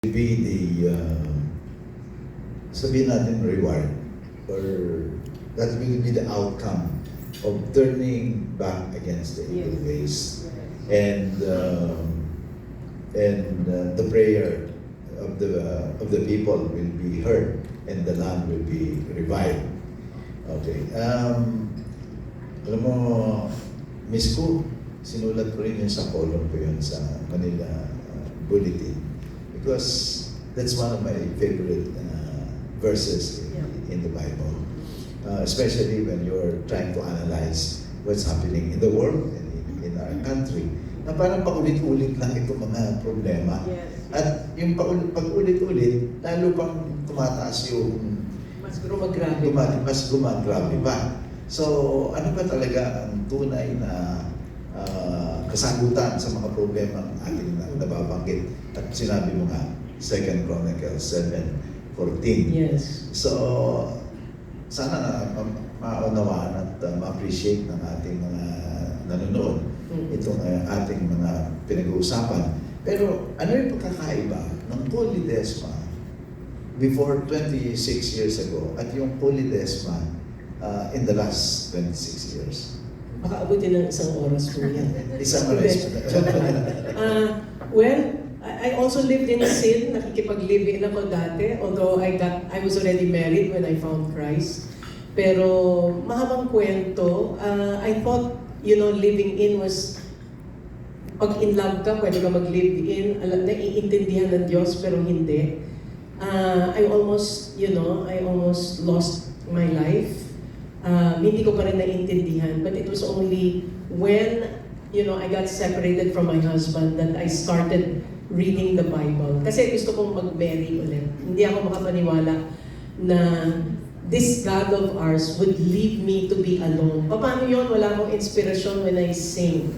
be the sabihin natin reward, or that will be the outcome of turning back against the evil ways, and the prayer of the people will be heard and the land will be revived. Okay. Alam mo, miss ko, sinulat ko rin yun sa column ko yun sa Manila Bulletin, because that's one of my favorite verses in the Bible, especially when you're trying to analyze what's happening in the world and in our country. Na parang paulit-ulit lang itong mga problema. Yes. At yung pag-ulit-ulit, lalo pang tumataas yung Mas gumagrabe. mas gumagrabe pa. So, ano ba talaga ang tunay na kasagutan sa mga problema ang ating nababanggit? At sinabi mo nga, 2 Chronicles 7:14. Yes. So, sana maunawaan at ma-appreciate ng ating mga nanonood itong ating mga pinag-uusapan. Pero ano yung pagkakaiba ng Paul Ledesma before 26 years ago at yung Paul Ledesma in the last 26 years? Baka abutin ng isang oras po yan. Isang oras. Well, I also lived in sin. Nakikipag-live-in ako dati. Although I was already married when I found Christ. Pero mahabang kwento. I thought, living in was, pag in love ka, pwede ka mag-live in. Naiintindihan ng Diyos, pero hindi. I almost lost my life. Hindi ko pa rin naiintindihan. But it was only when, I got separated from my husband that I started reading the Bible. Kasi gusto kong mag-marry ulit. Hindi ako makapaniwala na this God of ours would leave me to be alone. Paano yun? Wala akong inspirasyon when I sing.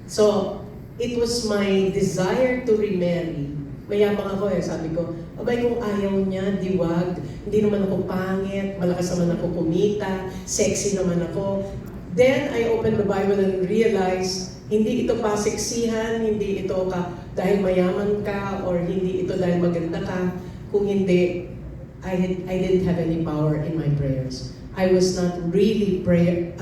So, it was my desire to remarry. Mayabang ako sabi ko, abay kung ayaw niya, diwag, hindi naman ako pangit, malakas naman ako kumita, sexy naman ako. Then, I opened the Bible and realized, hindi ito paseksihan, hindi ito dahil mayaman ka, or hindi ito dahil maganda ka. Kung hindi, I didn't have any power in my prayers. I was not really prayerful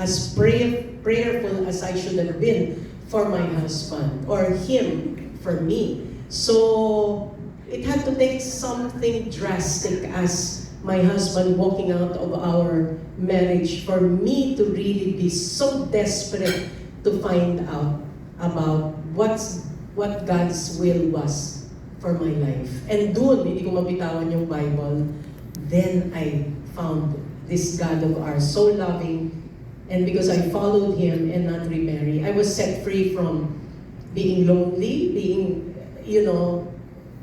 as I should have been for my husband, or him for me. So, it had to take something drastic as my husband walking out of our marriage for me to really be so desperate to find out about what God's will was for my life. And doon, hindi ko mabitawan yung Bible. Then I found this God of ours, so loving. And because I followed Him and not remarry, I was set free from being lonely, being,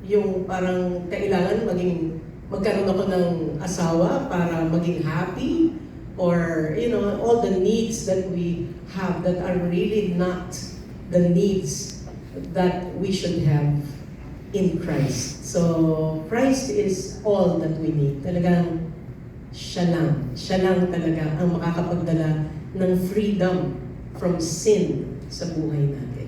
yung parang kailangan magkaroon ako ng asawa para maging happy, or, all the needs that we have that are really not the needs that we should have in Christ. So, Christ is all that we need. Talagang siya lang talaga ang makakapagdala ng freedom from sin sa buhay natin.